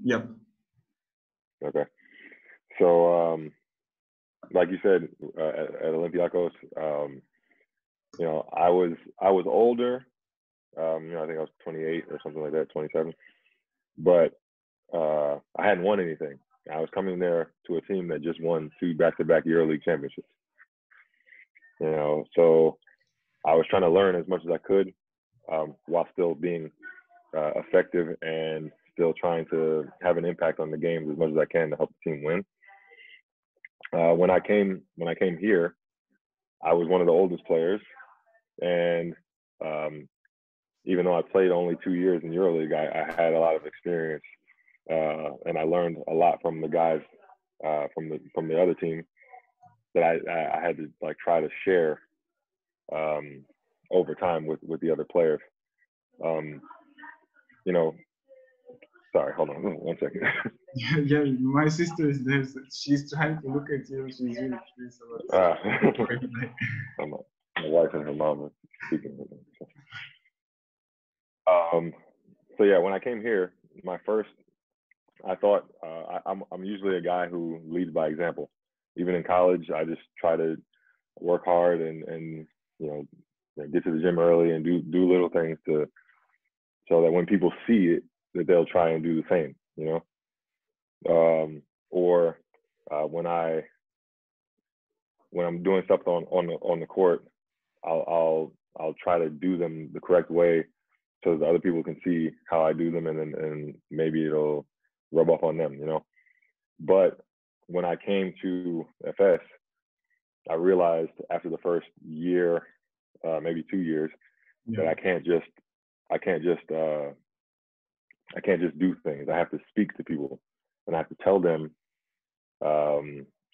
Yep. Okay. So, like you said, at Olympiacos, I was older. I think I was 28 or something like that, 27. But I hadn't won anything. I was coming there to a team that just won 2 back-to-back EuroLeague championships. So I was trying to learn as much as I could, while still being effective and still trying to have an impact on the games as much as I can to help the team win. When I came here, I was one of the oldest players, and even though I played only 2 years in EuroLeague, I had a lot of experience, and I learned a lot from the guys from the other team that I had to like try to share over time with the other players. Um, you know, Sorry, hold on 1 second. Yeah, yeah. My sister is there. So she's trying to look at you. She's really curious about something. My wife and her mom are speaking with me. So yeah, when I came here, I thought I'm usually a guy who leads by example. Even in college, I just try to work hard and get to the gym early and do little things so that when people see it, that they'll try and do the same. Or when I'm doing stuff on the court, I'll try to do them the correct way so that other people can see how I do them, and maybe it'll rub off on them. But when I came to FS, I realized after the first year, maybe 2 years, that I can't just do things. I have to speak to people, and I have to tell them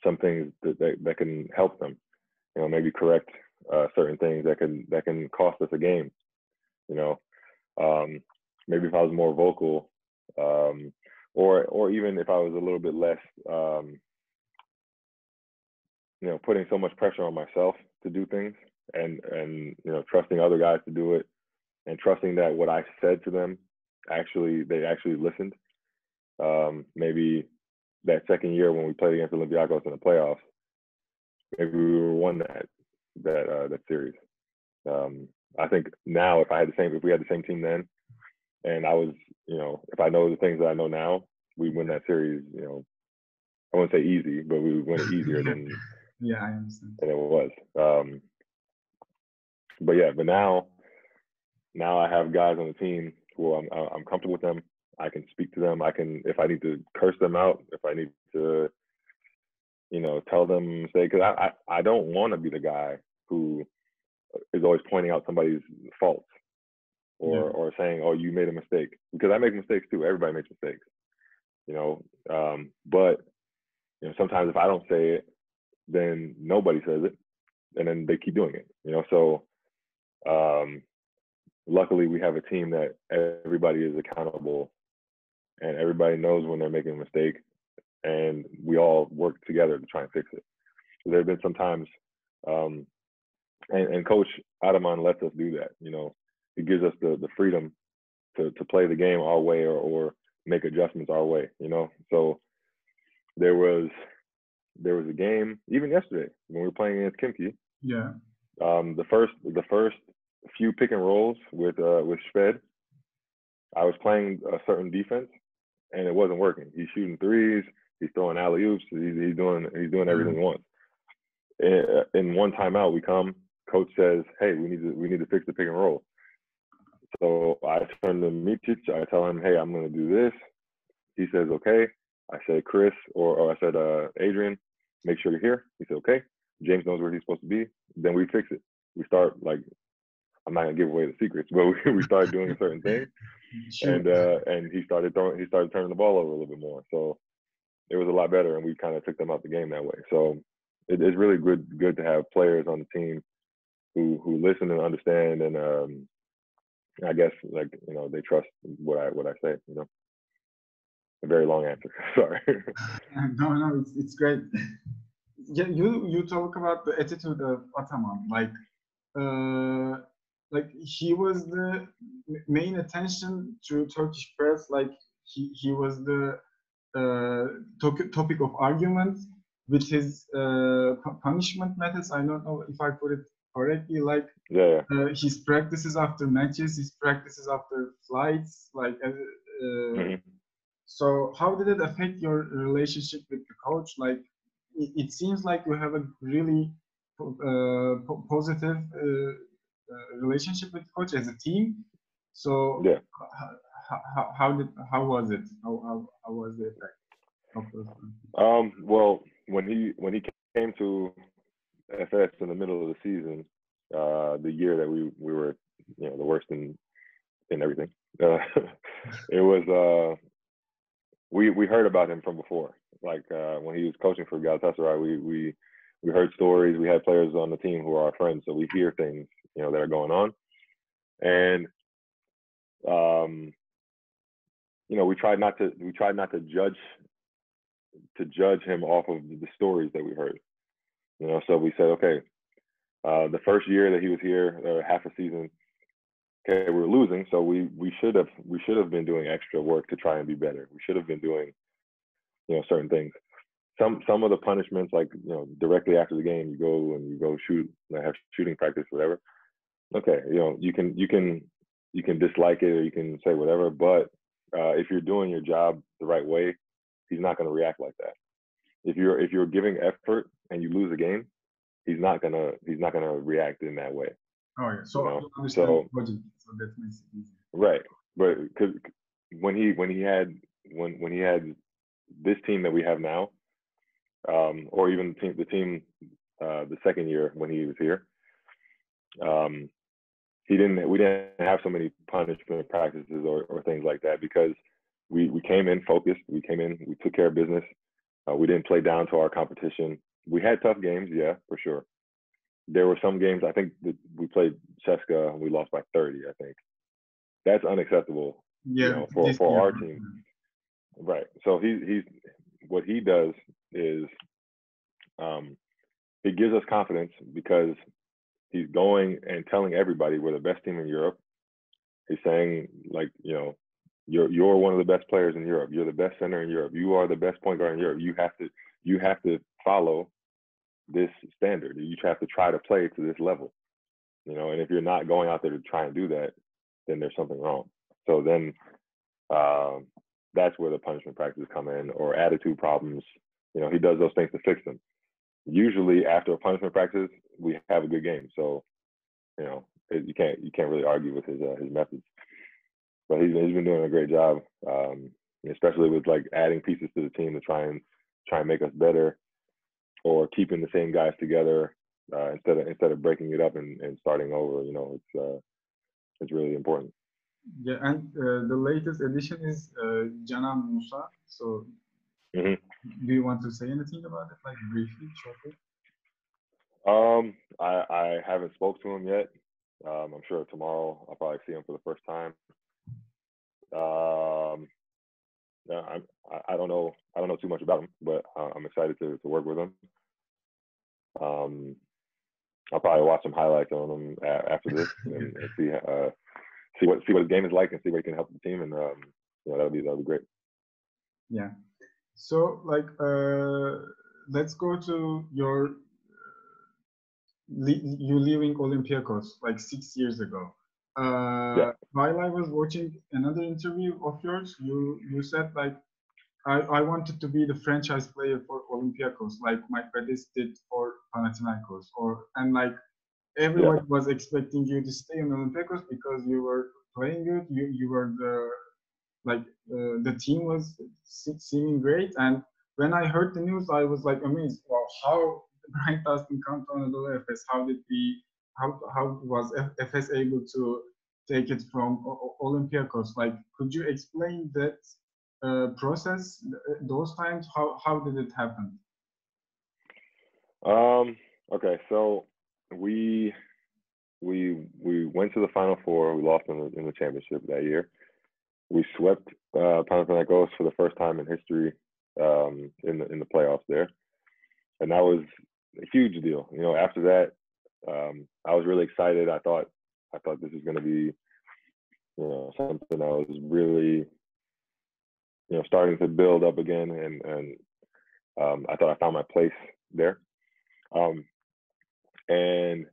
some things that can help them. Maybe correct certain things that can cost us a game. Maybe if I was more vocal, or even if I was a little bit less, putting so much pressure on myself to do things, and trusting other guys to do it, and trusting that what I said to them they actually listened. Maybe that second year when we played against Olympiacos in the playoffs, maybe we won that series. I think now if we had the same team then, and I was, if I know the things that I know now, we win that series. I wouldn't say easy, but we would win it easier than yeah, I understand. than it was. But now I have guys on the team who I'm comfortable with them. I can speak to them. I can, if I need to curse them out, if I need to, tell them, say, because I don't want to be the guy who is always pointing out somebody's faults or saying, oh, you made a mistake, because I make mistakes too. Everybody makes mistakes, but sometimes if I don't say it, then nobody says it, and then they keep doing it, so luckily we have a team that everybody is accountable, and everybody knows when they're making a mistake, and we all work together to try and fix it. So there have been some times, and Coach Adaman lets us do that. He gives us the freedom to play the game our way, or make adjustments our way. So there was a game even yesterday when we were playing against Kimki. Yeah. The first few pick and rolls with Shved, I was playing a certain defense, and it wasn't working. He's shooting threes, he's throwing alley oops, he's doing everything he wants. In one timeout, coach says, "Hey, we need to fix the pick and roll." So I turn to Micic, I tell him, "Hey, I'm going to do this." He says, "Okay." I said, "Chris," or I said, "Adrian, make sure you're here." He said, "Okay." James knows where he's supposed to be. Then we fix it. We start, like, I'm not gonna give away the secrets, but we started doing a certain thing, sure. And he started turning the ball over a little bit more. So it was a lot better, and we kind of took them out the game that way. So it's really good to have players on the team who listen and understand, and I guess, like, they trust what I say. A very long answer. Sorry. No, it's great. Yeah, you talk about the attitude of Ataman, like he was the main attention to Turkish press. Like he was the topic of argument with his punishment methods. I don't know if I put it correctly. Like his practices after matches, his practices after flights, like. So how did it affect your relationship with the coach? Like, it seems like you have a really positive relationship with the coach as a team. So how was it? How was the effect of those things? Well, when he came to FS in the middle of the season, the year that we were the worst in everything, it was we heard about him from before. Like when he was coaching for Galatasaray, we heard stories. We had players on the team who are our friends, so we hear things that are going on, and we tried not to judge him off of the stories that we heard. So we said, okay, the first year that he was here, half a season, okay, we were losing, so we should have been doing extra work to try and be better. We should have been doing certain things. Some of the punishments, like directly after the game, you go shoot, have shooting practice, whatever. Okay, you can dislike it or you can say whatever, but if you're doing your job the right way, he's not going to react like that. If you're giving effort and you lose a game, he's not gonna react in that way. Oh yeah, so that makes it easy. Right, but because when he had this team that we have now, or even the team the second year when he was here, we didn't have so many punishment practices or things like that because we came in focused. We came in, we took care of business. We didn't play down to our competition. We had tough games, yeah, for sure. There were some games, I think, that we played Cheska and we lost by 30, I think. That's unacceptable, for our team. Right. So he's what he does is it gives us confidence because he's going and telling everybody we're the best team in Europe. He's saying, like, you're one of the best players in Europe. You're the best center in Europe. You are the best point guard in Europe. You have to follow this standard. You have to try to play to this level, and if you're not going out there to try and do that, then there's something wrong. So then that's where the punishment practices come in, or attitude problems. He does those things to fix them. Usually after a punishment practice, we have a good game. So, you can't really argue with his methods. But he's been doing a great job, especially with like adding pieces to the team to try and make us better, or keeping the same guys together instead of breaking it up and starting over. It's really important. Yeah, and the latest addition is Canan Musa. So, do you want to say anything about it, like briefly, shortly? I haven't spoke to him yet. I'm sure tomorrow I'll probably see him for the first time. I don't know too much about him, but I'm excited to work with him. I'll probably watch some highlights on him after this and see what his game is like and see what he can help the team, and that'll be great. Yeah. So like let's go to your you leaving Olympiacos like 6 years ago. While I was watching another interview of yours, you said like I wanted to be the franchise player for Olympiacos, like my predecessor did for Panathinaikos, and like everyone was expecting you to stay in Olympiacos because you were playing good. You were the team was seeming great, and when I heard the news, I was like amazed. Wow, how Bryant Dunston come to Anadolu Efes? How was Efes able to take it from Olympiacos? Like, could you explain that process? Those times, how did it happen? Okay, so we went to the Final Four. We lost in the championship that year. We swept Panathinaikos for the first time in history in the playoffs there, and that was a huge deal. After that, I was really excited. I thought this is going to be something that was really starting to build up again, and I thought I found my place there. And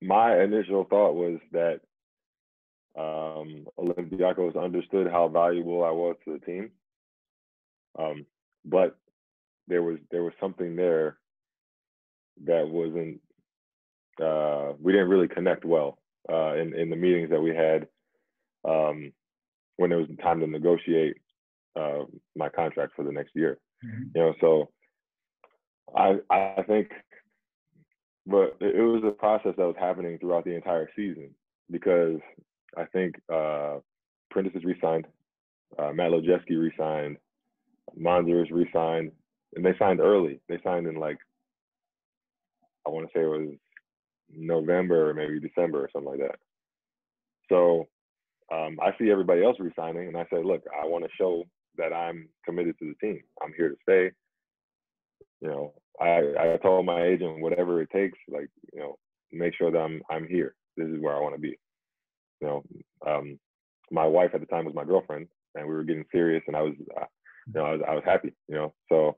my initial thought was that Olympiacos understood how valuable I was to the team, but there was something there that wasn't. We didn't really connect well in the meetings that we had when it was time to negotiate my contract for the next year. So I think, but it was a process that was happening throughout the entire season, because I think Prentice re-signed, Matt Lojeski re-signed, Monzers re-signed, and they signed early. They signed in I want to say it was November or maybe December or something like that. So I see everybody else re-signing, and I say, look, I want to show that I'm committed to the team. I'm here to stay. I told my agent, whatever it takes, make sure that I'm here. This is where I want to be. My wife at the time was my girlfriend, and we were getting serious, and I was happy. So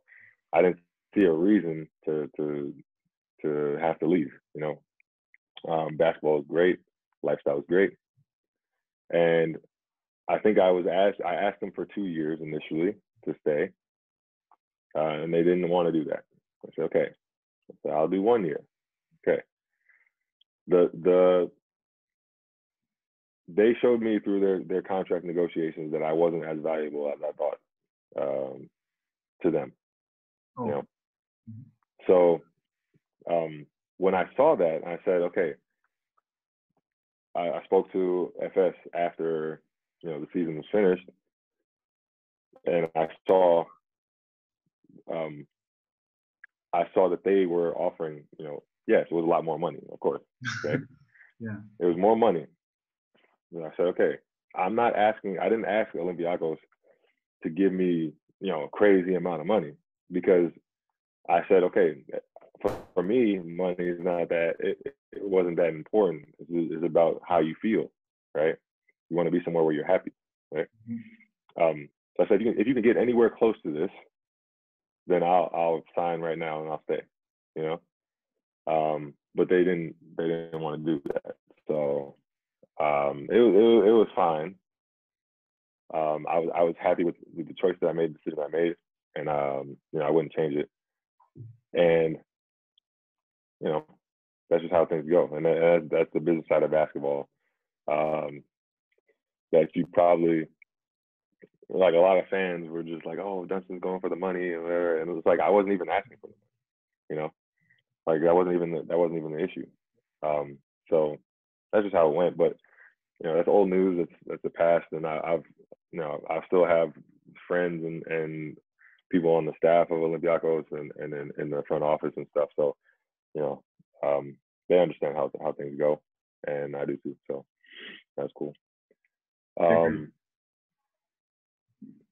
I didn't see a reason to have to leave. Basketball is great, lifestyle is great, and I think I asked them for 2 years initially to stay, and they didn't want to do that. I said, okay, so I'll do 1 year. Okay. They showed me through their contract negotiations that I wasn't as valuable as I thought to them. So when I saw that, I said, okay. I spoke to FS after the season was finished, and I saw that they were offering, yes, it was a lot more money, of course. Okay. Yeah. It was more money. And I said, okay, I didn't ask Olympiacos to give me, a crazy amount of money, because I said, okay, for me, money is not that, it wasn't that important. It's about how you feel, right? You want to be somewhere where you're happy, right? So I said, if you can get anywhere close to this, then I'll sign right now and I'll stay, but they didn't want to do that. So it was fine. I was happy with the choice that I made, the decision I made, and I wouldn't change it. And that's just how things go, and that's the business side of basketball. That you probably, a lot of fans were just like, oh, Dunston's going for the money and whatever, and it was like I wasn't even asking for the money, that wasn't even the issue. So that's just how it went. But that's old news. That's the past, and I still have friends and people on the staff of Olympiacos and in the front office and stuff. So they understand how things go, and I do too. So that's cool.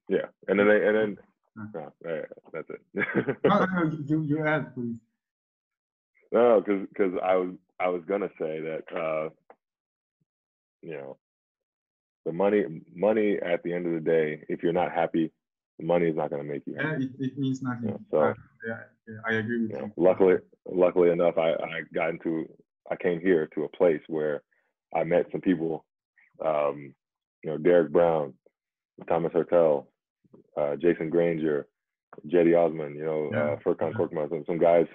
Yeah, and then that's it. No, you add, please. No, because I was gonna say that the money at the end of the day, if you're not happy, the money is not gonna make you happy. Yeah, it means nothing. So I agree with you. Luckily enough, I came here to a place where I met some people, Derek Brown, Thomas Hertel, Jason Granger, Jetty Osman, Furkan Korkmaz, some guys,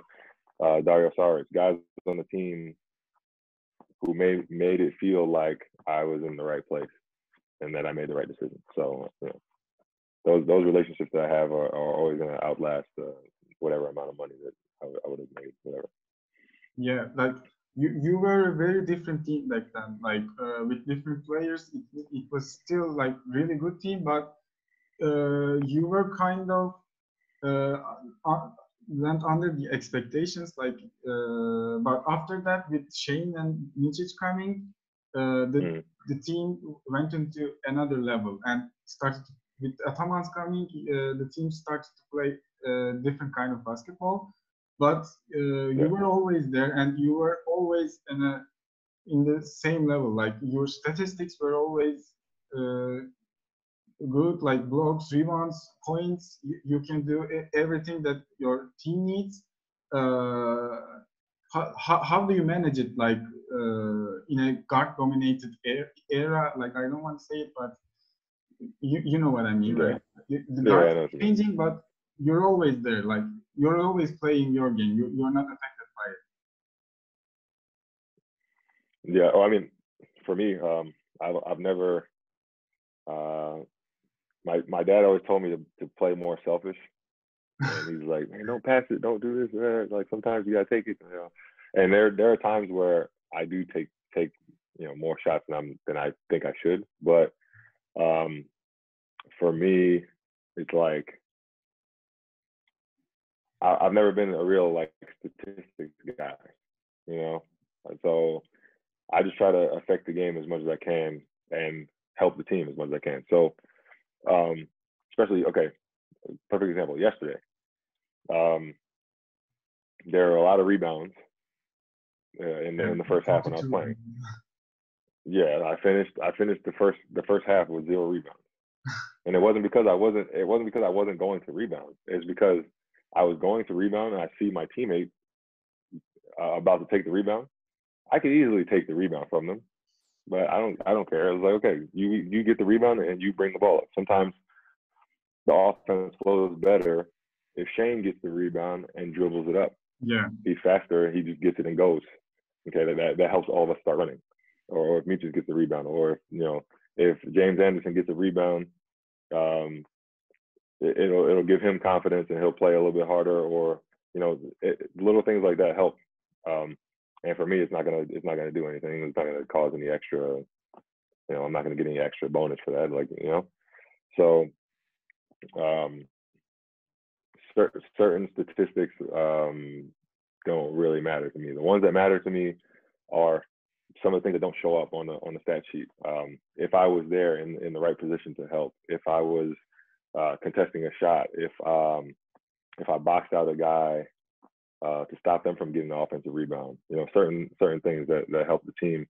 Dario Saric, guys on the team who made it feel like I was in the right place and that I made the right decision. So those relationships that I have are always going to outlast whatever amount of money that I would have made, whatever. Yeah, you were a very different team back then, with different players. It was still really good team, but you were kind of went under the expectations. But after that, with Shane and Mincic coming, the team went into another level and started with Ataman's coming. The team started to play different kind of basketball. But you were always there, and you were always in the same level. Your statistics were always good, like blocks, rebounds, points. You can do everything that your team needs. Uh, how do you manage it, like in a guard-dominated era? Like, I don't want to say it, but you know what I mean, Yeah, right? The yeah, guard I know is what you mean. changing, but you're always there. Like, you're always playing your game. You're not affected by it. Yeah, oh, I mean, for me, I've never. Uh, my dad always told me to play more selfish, and he's like, man, don't pass it, don't do this. Like sometimes you gotta take it, you know. And there are times where I do take more shots than I think I should, but um, for me, it's like I've never been a real like statistics guy, you know. So I just try to affect the game as much as I can and help the team as much as I can. So especially okay, perfect example. Yesterday, um, there are a lot of rebounds in Yeah, the first half when I was 42. playing. Yeah, I finished the first half with 0 rebounds, and it wasn't because I wasn't going to rebound. It's because I was going to rebound and I see my teammate about to take the rebound. I could easily take the rebound from them, but I don't care. It was like, okay, you get the rebound and you bring the ball up. Sometimes the offense flows better if Shane gets the rebound and dribbles it up. Yeah, He's faster. He just gets it and goes. Okay, that helps all of us start running. Or if Meaches gets the rebound, or if James Anderson gets a rebound, um, it'll give him confidence and he'll play a little bit harder. Or little things like that help. And for me, it's not gonna do anything. It's not gonna cause any extra. I'm not gonna get any extra bonus for that. So um, certain statistics don't really matter to me. The ones that matter to me are some of the things that don't show up on the stat sheet. If I was there in the right position to help, if I was contesting a shot, if I boxed out a guy to stop them from getting the offensive rebound, certain things that help the team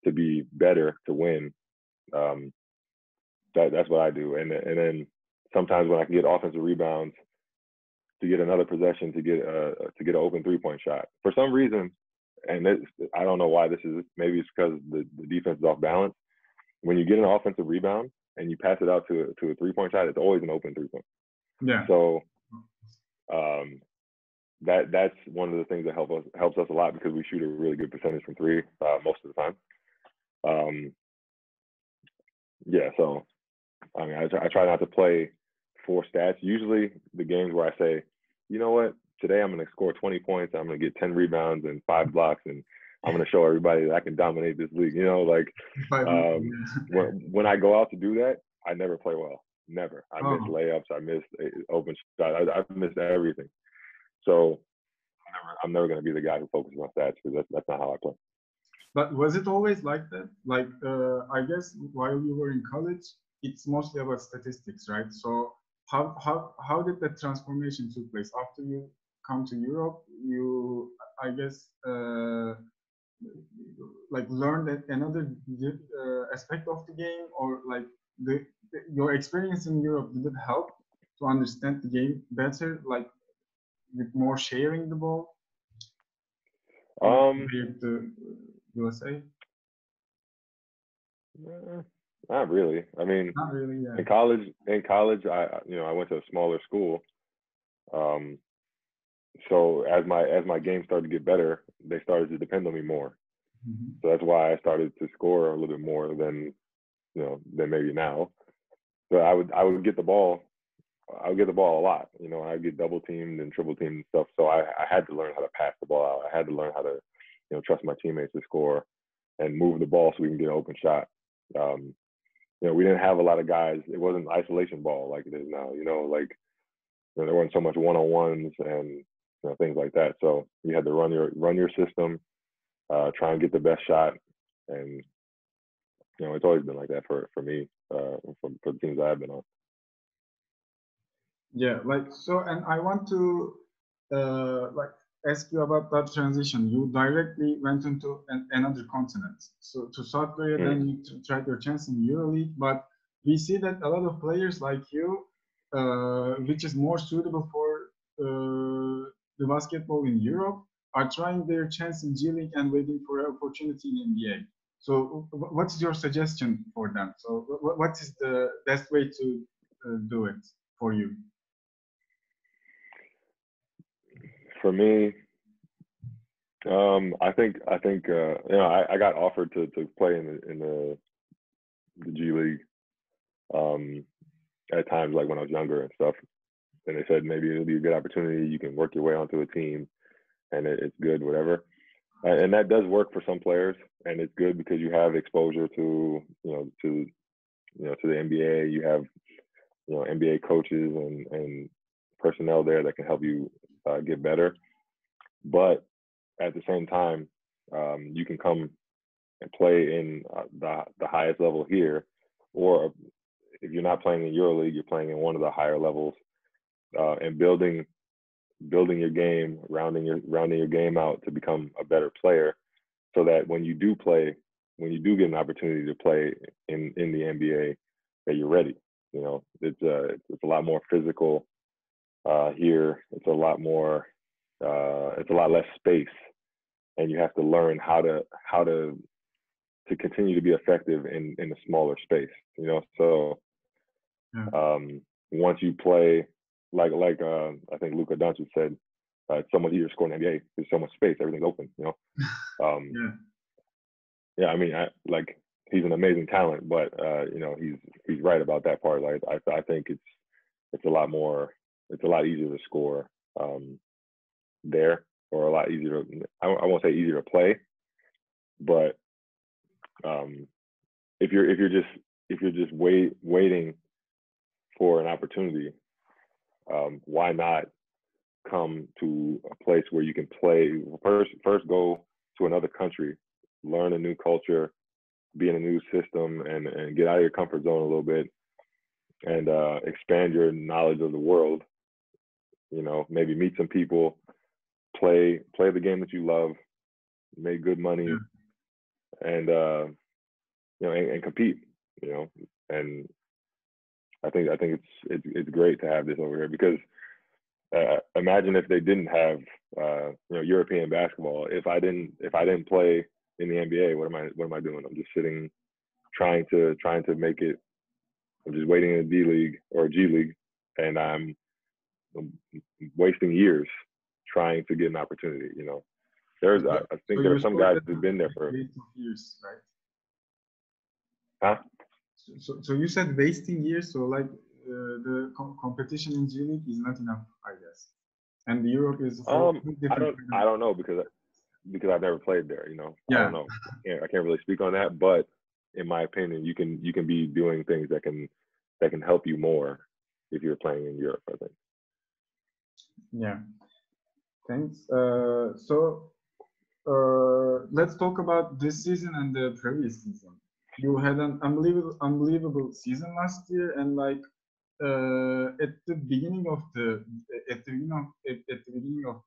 to be better to win. That's what I do, and then sometimes when I can get offensive rebounds to get another possession to get an open 3-point shot for some reason, and I don't know why this is. Maybe it's because the defense is off balance. When you get an offensive rebound and you pass it out to a 3-point shot, it's always an open 3-point. yeah. So that's one of the things that helps us a lot because we shoot a really good percentage from 3 most of the time. Yeah, so I mean, I try not to play for stats. Usually, the games where I say, you know what, today I'm going to score 20 points, I'm going to get 10 rebounds and 5 blocks, and I'm going to show everybody that I can dominate this league. When I go out to do that, I never play well. Never. I miss layups. I miss open shots. I miss everything. So I'm never going to be the guy who focuses on stats because that's not how I play. But was it always like that? Like, I guess while you were in college, it's mostly about statistics, right? So how did that transformation took place after you come to Europe? You, I guess, like learned another aspect of the game, or like your experience in Europe, did it help to understand the game better, like with more sharing the ball compared to USA? Not really. I mean, Not really, yeah. in college, I went to a smaller school. So as my game started to get better, they started to depend on me more. Mm-hmm. So that's why I started to score a little bit more than maybe now. So I would get the ball. I would get the ball a lot. I'd get double teamed and triple teamed and stuff. So I had to learn how to pass the ball out. I had to learn how to trust my teammates to score and move the ball so we can get an open shot. We didn't have a lot of guys. It wasn't isolation ball like it is now. There weren't so much one-on-ones and things like that. So you had to run your system, try and get the best shot, and it's always been like that for me for the teams I've been on. Yeah, and I want to ask you about that transition. You directly went into another continent, so to South Korea, then you tried your chance in EuroLeague. But we see that a lot of players like you, which is more suitable for the basketball in Europe, are trying their chance in G League and waiting for an opportunity in NBA. So, what's your suggestion for them? So, what is the best way to do it for you? For me, I think you know, I got offered to play in the G League at times, like when I was younger and stuff. And they said maybe it'll be a good opportunity. You can work your way onto a team, and it's good, whatever. And that does work for some players, and it's good because you have exposure to to the NBA. You have NBA coaches and personnel there that can help you get better. But at the same time, you can come and play in the highest level here, or if you're not playing in EuroLeague, you're playing in one of the higher levels, and building your game, rounding your game out to become a better player, so that when you do get an opportunity to play in the NBA, that you're ready. It's a lot more physical here. It's a lot more. It's a lot less space, and you have to learn how to continue to be effective in a smaller space. So once you play like I think Luka Doncic said, it's so much easier to score in the NBA. There's so much space, everything's open. Yeah. Yeah, I mean, like he's an amazing talent, but he's right about that part. Like I think it's a lot easier to score there, or a lot easier to, I won't say easier to play, but if you're just waiting for an opportunity, why not come to a place where you can play first go to another country, learn a new culture, be in a new system, and get out of your comfort zone a little bit, and expand your knowledge of the world. Maybe meet some people, play the game that you love, make good money, and and compete. And I think it's great to have this over here, because imagine if they didn't have European basketball. If I didn't play in the NBA, what am I doing? I'm just sitting, trying to make it. I'm just waiting in the D League or G League, and I'm wasting years trying to get an opportunity. I think there are some guys who've been there for years, right? Huh? So you said wasting years. So like the competition in G League is not enough, I guess. And Europe is I don't know, because I've never played there. I don't know. I can't really speak on that, but in my opinion, you can be doing things that can help you more if you're playing in Europe, I think. Yeah. Thanks. Let's talk about this season and the previous season. You had an unbelievable season last year, and like at the beginning of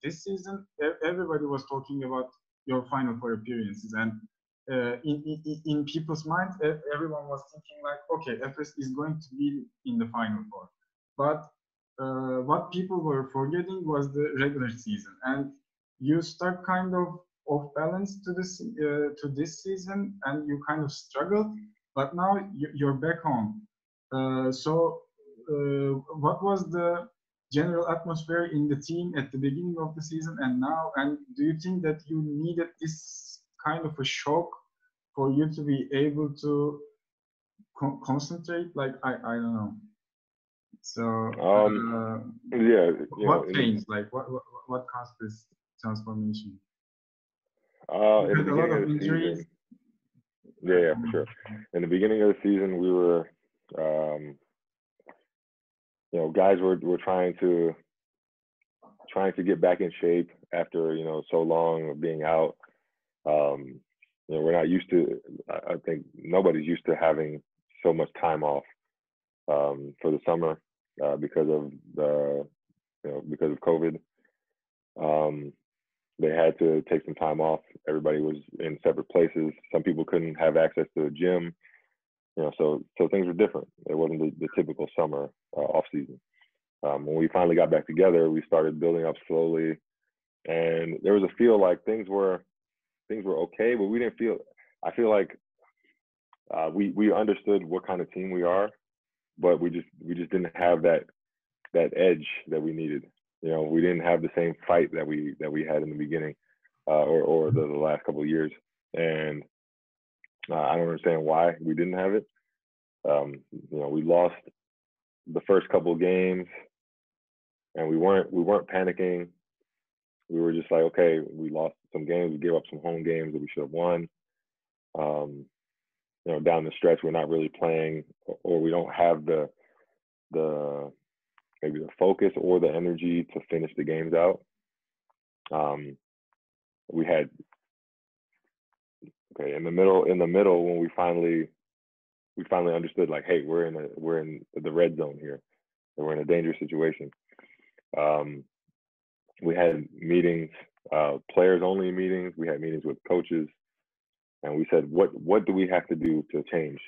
this season, everybody was talking about your Final Four appearances, and in people's minds, everyone was thinking like, okay, FS is going to be in the Final Four, but what people were forgetting was the regular season, and you start kind of off balance to this season, and you kind of struggled, but now you're back home. What was the general atmosphere in the team at the beginning of the season and now? And do you think that you needed this kind of a shock for you to be able to concentrate? Like I don't know. So yeah, what changed? Like what caused this transformation? In the beginning of the season, yeah, for sure. In the beginning of the season, we were, guys were trying to get back in shape after so long of being out. We're not used to. I think nobody's used to having so much time off for the summer because of COVID. They had to take some time off. Everybody was in separate places. Some people couldn't have access to the gym. So things were different. It wasn't the typical summer off season. When we finally got back together, we started building up slowly, and there was a feel like things were okay, but we didn't feel. I feel like we understood what kind of team we are, but we just didn't have that edge that we needed. We didn't have the same fight that we had in the beginning, or the last couple of years, and I don't understand why we didn't have it. We lost the first couple of games, and we weren't panicking. We were just like, okay, we lost some games, we gave up some home games that we should have won. Down the stretch, we're not really playing, or we don't have the maybe the focus or the energy to finish the games out. We had in the middle when we finally understood, like, hey, we're in the red zone here, and we're in a dangerous situation. We had meetings, players only meetings. We had meetings with coaches, and we said, what do we have to do to change?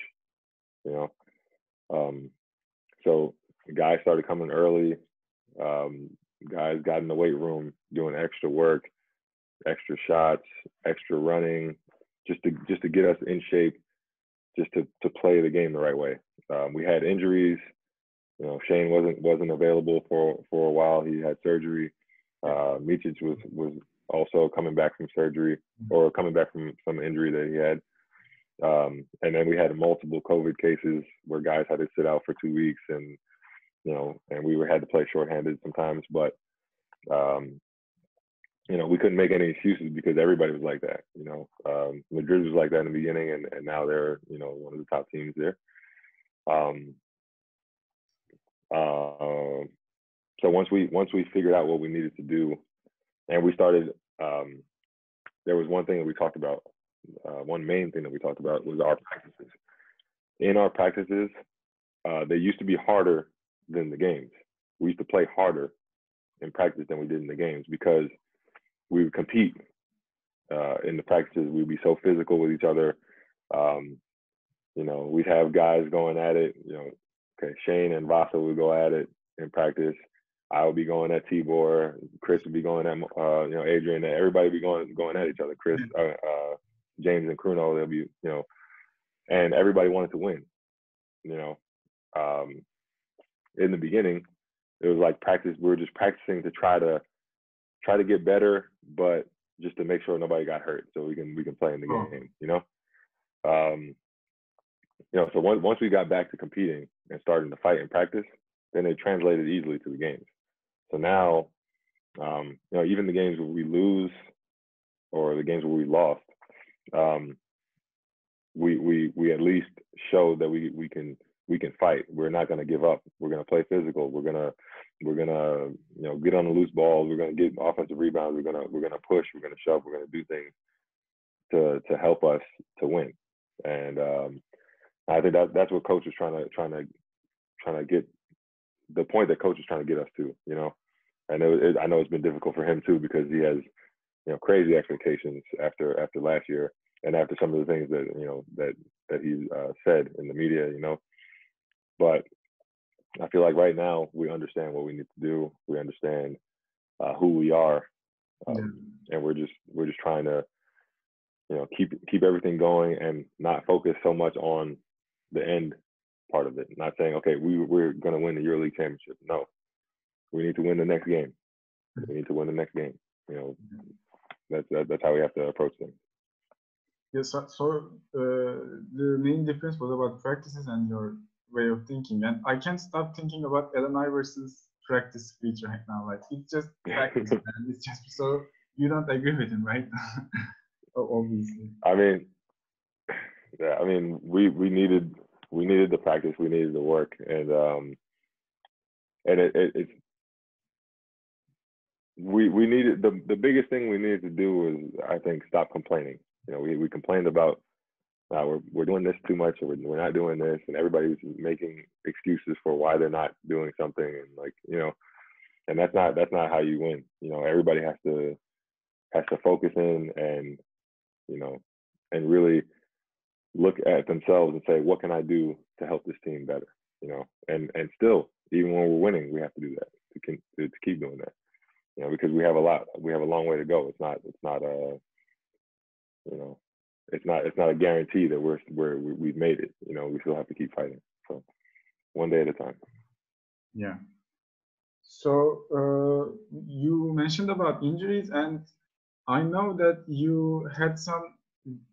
So guys started coming early. Guys got in the weight room doing extra work, extra shots, extra running, just to get us in shape, just to play the game the right way. We had injuries. Shane wasn't available for a while. He had surgery. Micic was also coming back from surgery, or coming back from some injury that he had. And then we had multiple COVID cases where guys had to sit out for 2 weeks, and we had to play shorthanded sometimes. But we couldn't make any excuses because everybody was like that. Madrid was like that in the beginning, and now they're one of the top teams there. So once we figured out what we needed to do, and we started, there was one thing that we talked about. One main thing that we talked about was our practices. In our practices, they used to be harder than the games. We used to play harder in practice than we did in the games because we would compete in the practices. We'd be so physical with each other. We'd have guys going at it. Shane and Vasa would go at it in practice. I would be going at Tibor. Chris would be going at Adrian. Everybody would be going at each other. Chris, James, and Bruno. They'll be and everybody wanted to win. In the beginning, it was like practice. We were just practicing to try to get better, but just to make sure nobody got hurt, so we can play in the game. So once we got back to competing and starting to fight in practice, then it translated easily to the games. So now, even the games where we lose or the games where we lost, we at least show that we can fight. We're not going to give up. We're going to play physical. We're gonna get on the loose balls. We're going to get offensive rebounds. We're going to push. We're going to shove. We're going to do things to help us to win. And I think that's what coach is trying to get, the point that coach is trying to get us to. I know it's been difficult for him too, because he has crazy expectations after last year, and after some of the things that he said in the media. But I feel like right now we understand what we need to do. We understand who we are, and we're just trying to keep everything going and not focus so much on the end part of it. Not saying, okay, we're going to win the EuroLeague championship. No, we need to win the next game. We need to win the next game. That's how we have to approach things. Yes. So the main difference was about practices and your way of thinking. And I can't stop thinking about Allen Iverson's practice speech right now. Like, it's just practice, man. It's just, so you don't agree with him, right? Obviously. I mean, we needed the practice, we needed the work, and it's we needed the biggest thing we needed to do was, I think, stop complaining. We complained about we're doing this too much, or we're not doing this, and everybody's making excuses for why they're not doing something, and and that's not how you win. Everybody has to focus in and and really look at themselves and say, what can I do to help this team better? You know, and still, even when we're winning, we have to do that to keep doing that. You know, because we have a long way to go. It's not a, you know, it's not a guarantee that we've made it. You know, we still have to keep fighting. So one day at a time. Yeah. So you mentioned about injuries, and I know that you had some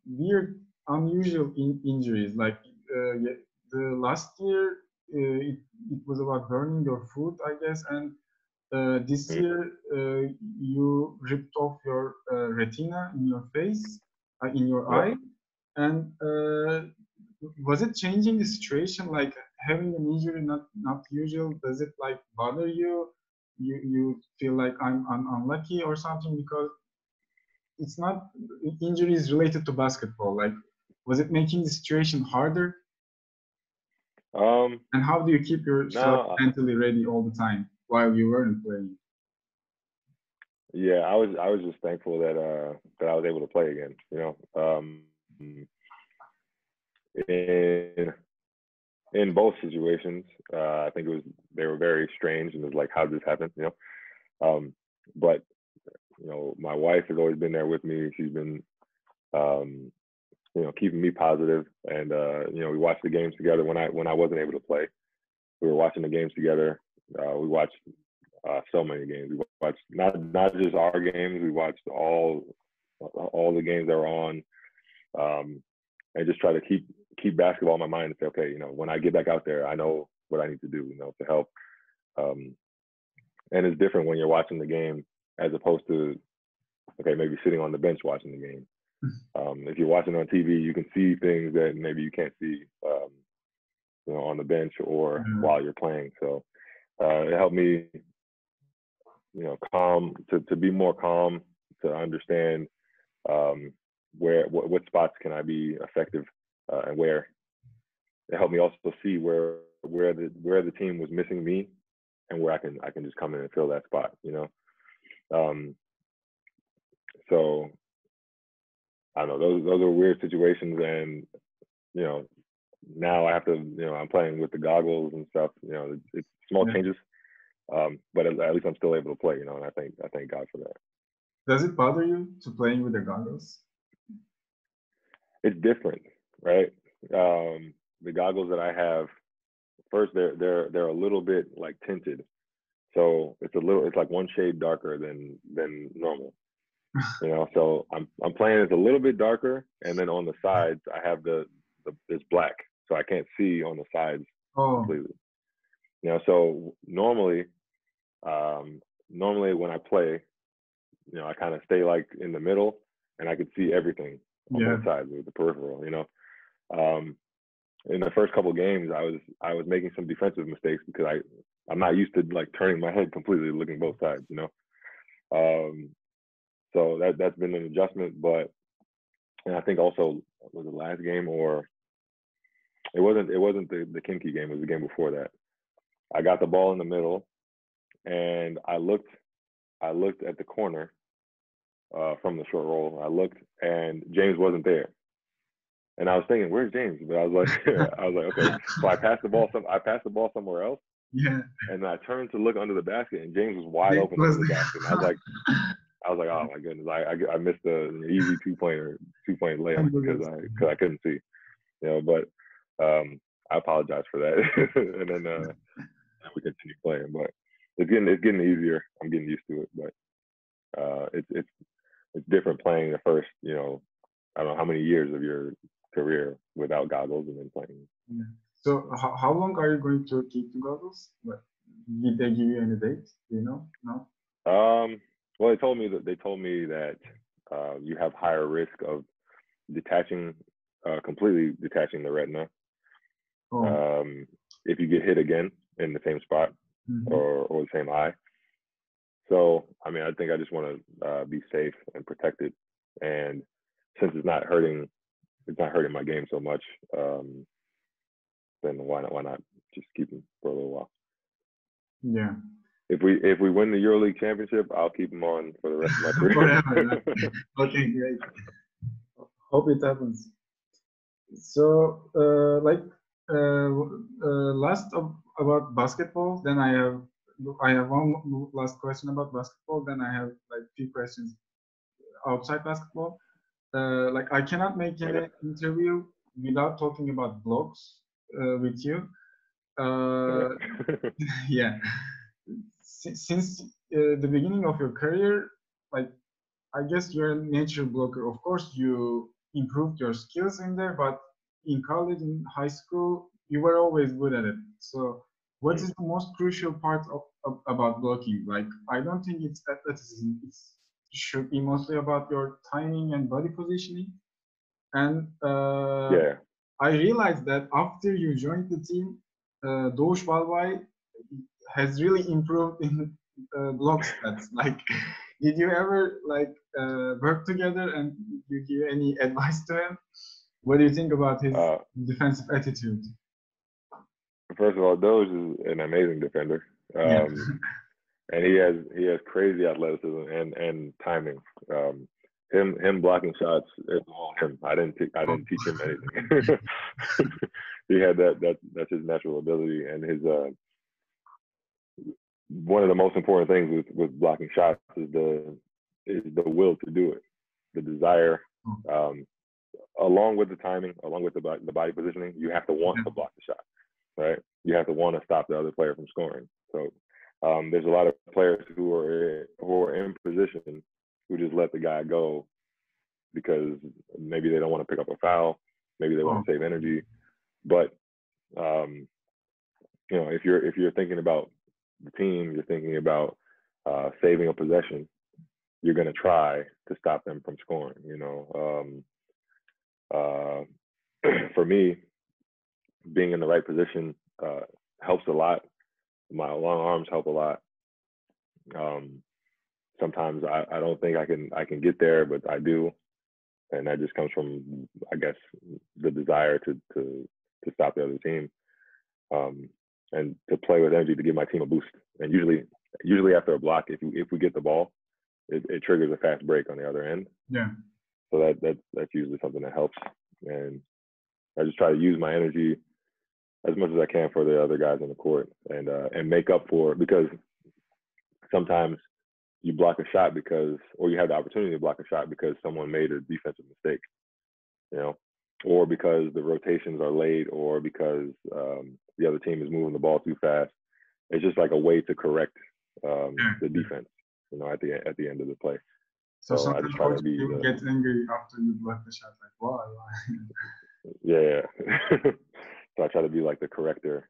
weird, unusual injuries. Like the last year, it was about burning your foot, I guess, and this year you ripped off your retina in your face, in your eye, and was it changing the situation? Like having an injury not usual, does it like bother you? You feel like I'm unlucky or something, because it's not injuries related to basketball. Like, was it making the situation harder? And how do you keep yourself No, mentally ready all the time while you weren't playing? yeah, I was just thankful that I was able to play again. You know, in both situations, I think they were very strange, and it was like, how did this happen? You know, but you know, my wife has always been there with me. She's been, you know, keeping me positive, and you know, we watched the games together when I wasn't able to play. We were watching the games together. We watched so many games. We watched not just our games. We watched all the games that were on, and just try to keep basketball in my mind and say, okay, you know, when I get back out there, I know what I need to do, you know, to help. And it's different when you're watching the game as opposed to, okay, maybe sitting on the bench watching the game. If you're watching on TV, you can see things that maybe you can't see, you know, on the bench or while you're playing. So it helped me, you know, to be more calm, to understand what spots can I be effective, and where. It helped me also see where the team was missing me, and where I can just come in and fill that spot, you know. So I don't know, those are weird situations, and you know, now I have to, you know, I'm playing with the goggles and stuff. You know, it's small changes, but at least I'm still able to play, you know, and I thank God for that. Does it bother you to playing with the goggles? It's different, right? The goggles that I have, first they're a little bit like tinted, so it's like one shade darker than normal, you know. So I'm playing it's a little bit darker, and then on the sides I have this black, so I can't see on the sides completely. You know, so normally when I play, you know, I kind of stay like in the middle, and I could see everything on both sides with the peripheral, you know. In the first couple of games, I was making some defensive mistakes because I'm not used to like turning my head completely, looking both sides, you know. So that's been an adjustment, and I think also was the last game, or it wasn't the Kinky game, it was the game before that. I got the ball in the middle, and I looked at the corner from the short roll. I looked, and James wasn't there. And I was thinking, where's James? But I was like, okay. So I passed the ball somewhere else. Yeah. And I turned to look under the basket, and James was wide open under the basket. And I was like, oh my goodness, I missed the easy two-point layup because I couldn't see, you know. But I apologize for that. And then we continue playing, but it's getting easier. I'm getting used to it, but it's different playing the first, you know, I don't know how many years of your career without goggles and then playing. Yeah. So how long are you going to keep the goggles? What, did they give you any date? Do you know? No. Well, they told me that you have higher risk of completely detaching the retina if you get hit again in the same spot or the same eye. So, I mean, I think I just want to be safe and protected, and since it's not hurting my game so much, then why not just keep them for a little while? Yeah. If we win the EuroLeague championship, I'll keep them on for the rest of my career. Forever. Okay, great. Hope it happens. So, last about basketball. Then I have one last question about basketball. Then I have like few questions outside basketball. Like I cannot make Okay. any interview without talking about blogs with you. Uh, Okay. yeah, since the beginning of your career, like I guess you're a natural blocker. Of course, you improved your skills in there, but in college, in high school, you were always good at it. So, what Mm. is the most crucial part about blocking? Like, I don't think it's athleticism. It should be mostly about your timing and body positioning. And Yeah. I realized that after you joined the team, Doğuş Balbay has really improved in block stats. Like, did you ever like work together and you give any advice to him? What do you think about his Uh, defensive attitude? First of all, Doge is an amazing defender. Yeah. And he has crazy athleticism and timing. Um, him blocking shots, it's all him. I didn't teach him anything. He had that's his natural ability, and his one of the most important things with blocking shots is the will to do it, the desire, um, along with the timing, along with the body positioning. You have to want to block the shot, right? You have to want to stop the other player from scoring. So there's a lot of players who are in position who just let the guy go because maybe they don't want to pick up a foul, maybe they Oh, want to save energy. But um, if you're thinking about the team, you're thinking about saving a possession, you're going to try to stop them from scoring. For me, being in the right position helps a lot. My long arms help a lot. Um, Sometimes I don't think I can get there, but I do, and that just comes from, I guess, the desire to stop the other team, um, and to play with energy to give my team a boost. And usually after a block, if we get the ball, it triggers a fast break on the other end. yeah. So that's usually something that helps. And I just try to use my energy as much as I can for the other guys on the court, and make up for, because sometimes you block a shot or you have the opportunity to block a shot because someone made a defensive mistake, you know, or because the rotations are late, or because the other team is moving the ball too fast. It's just like a way to correct Yeah. the defense, at the end of the play. So So I sometimes just try coach to be will get angry after you block the shot. Like, why? yeah. So I try to be like the corrector.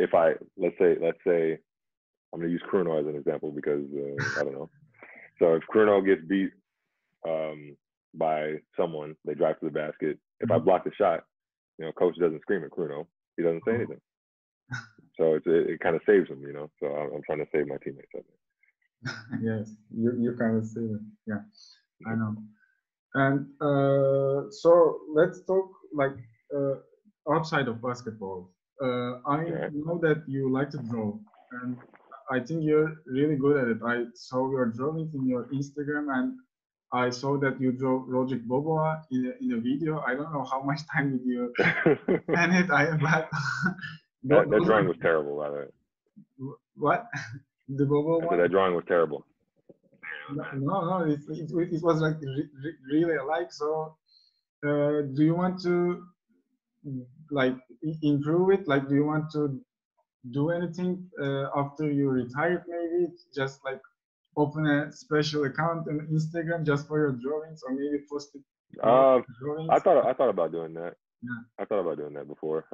If I let's say I'm gonna use Bruno as an example because I don't know. So if Bruno gets beat by someone, they drive to the basket. If I block the shot, coach doesn't scream at Bruno. He doesn't say anything. So it kind of saves him, So I'm trying to save my teammates. Yes, you kind of say that. Yeah, I know. And so let's talk like uh, outside of basketball. I All right. know that you like to draw, and I think you're really good at it. I saw your drawings in your Instagram, and I saw that you draw Roger Boboa in a video. I don't know how much time did you spend it. I but That those drawing are was terrible, by the way. what the Boboa I said one. that drawing was terrible. No, no, it was like really alike. So, do you want to like improve it? Like, do you want to do anything after you retired? Maybe just like open a special account on Instagram just for your drawings, or maybe post it more Uh, drawings. I thought about doing that. Yeah, I thought about doing that before.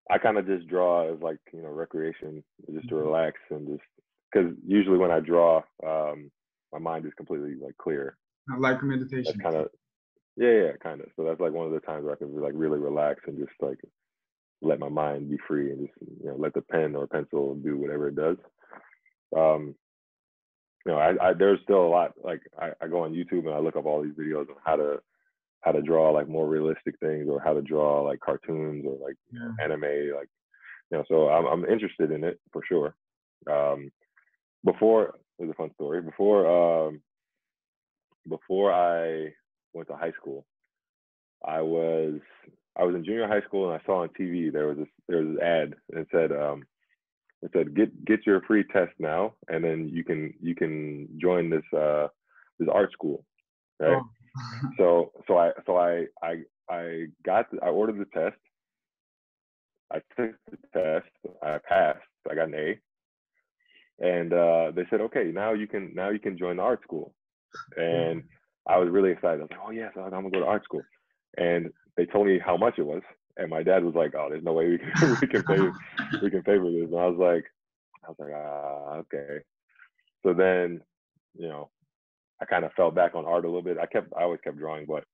I kind of just draw as like recreation, just to relax and just because usually when I draw, my mind is completely like clear. like That's meditation. kind of yeah, kind of. So that's like one of the times where I can like really relax and just like let my mind be free and just let the pen or pencil do whatever it does. Um, there's still a lot. Like I go on YouTube and I look up all these videos on how to draw like more realistic things, or how to draw like cartoons, or like Yeah. anime, like so I'm interested in it for sure. Um, before there's a fun story. Before I went to high school, I was in junior high school, and I saw on TV there was this ad, and it said get your free test now, and then you can join this this art school, right? Oh. I ordered the test. I took the test. I passed. I got an A, and they said, okay, now you can join the art school. And I was really excited. I was like, oh yes, I'm gonna go to art school. And they told me how much it was, and my dad was like, oh, there's no way we can we can pay for this. And I was like, okay. So then, you know, I kind of fell back on art a little bit. I always kept drawing, but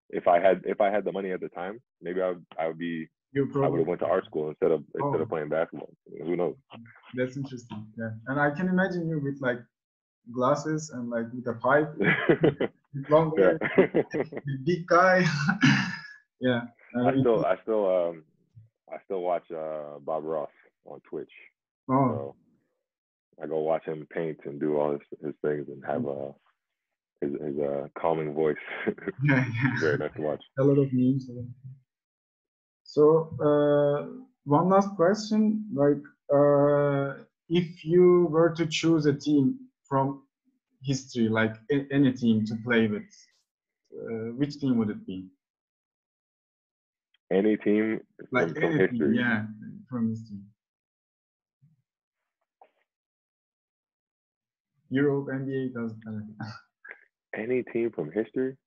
if I had the money at the time, maybe I would have went to art school instead of playing basketball. Who knows? That's interesting. Yeah, and I can imagine you with like glasses and like with a pipe, long hair, big guy. Yeah. I still watch Bob Ross on Twitch. Oh. So I go watch him paint and do all his things and have his calming voice. Yeah. Very nice to watch. A lot of memes. So one last question, like if you were to choose a team from history, like any team to play with, which team would it be? Any team Like from any history? Team, yeah, from history. Europe, NBA, doesn't matter. Any team from history?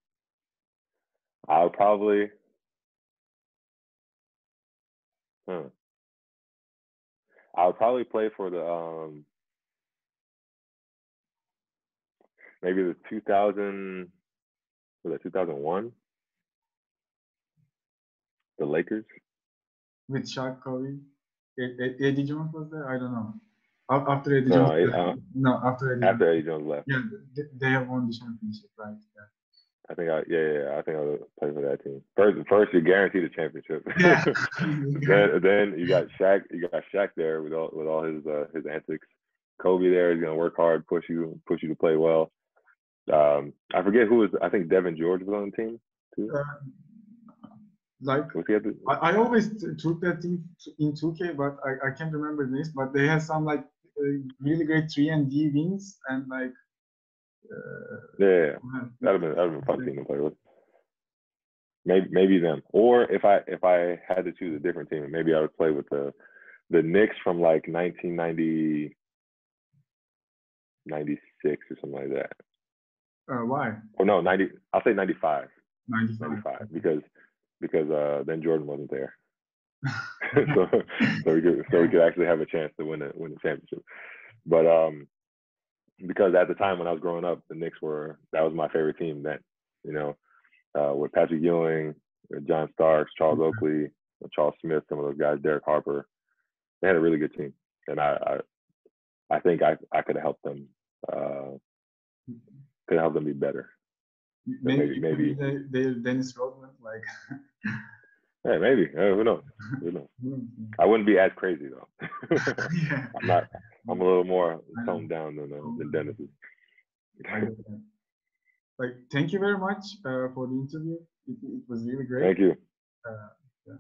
I'll probably. I'll probably play for the maybe the 2000. Was that 2001? The Lakers. With Shaq, Kobe, Eddie Jones was there. I don't know. After Eddie Jones. No, after Eddie Jones left. Yeah, they have won the championship, right? Yeah. I think I would play for that team. First, you guarantee the championship. Yeah. then you got Shaq. You got Shaq there with all his antics. Kobe there is gonna work hard, push you to play well. I forget who was. I think Devin George was on the team too. Like I always took that team in 2K, but I can't remember this. But they had some like really great 3-and-D wings and like. That'd have been a fun team to play with. Maybe them, or if I had to choose a different team, maybe I would play with the Knicks from like 1990, 96 or something like that. Why? Or no, 90. I'll say 95. 95 because then Jordan wasn't there. so we could actually have a chance to win the championship. But because at the time when I was growing up, the Knicks that was my favorite team. That with Patrick Ewing, John Starks, Charles Oakley, Charles Smith, some of those guys, Derek Harper, they had a really good team, and I think I could have helped them. Could help them be better. Maybe they Dennis Rodman, like. Yeah, maybe. Who knows? I wouldn't be as crazy though. I'm a little more toned down than Dennis is. Like, thank you very much for the interview. It was really great. Thank you. Yeah.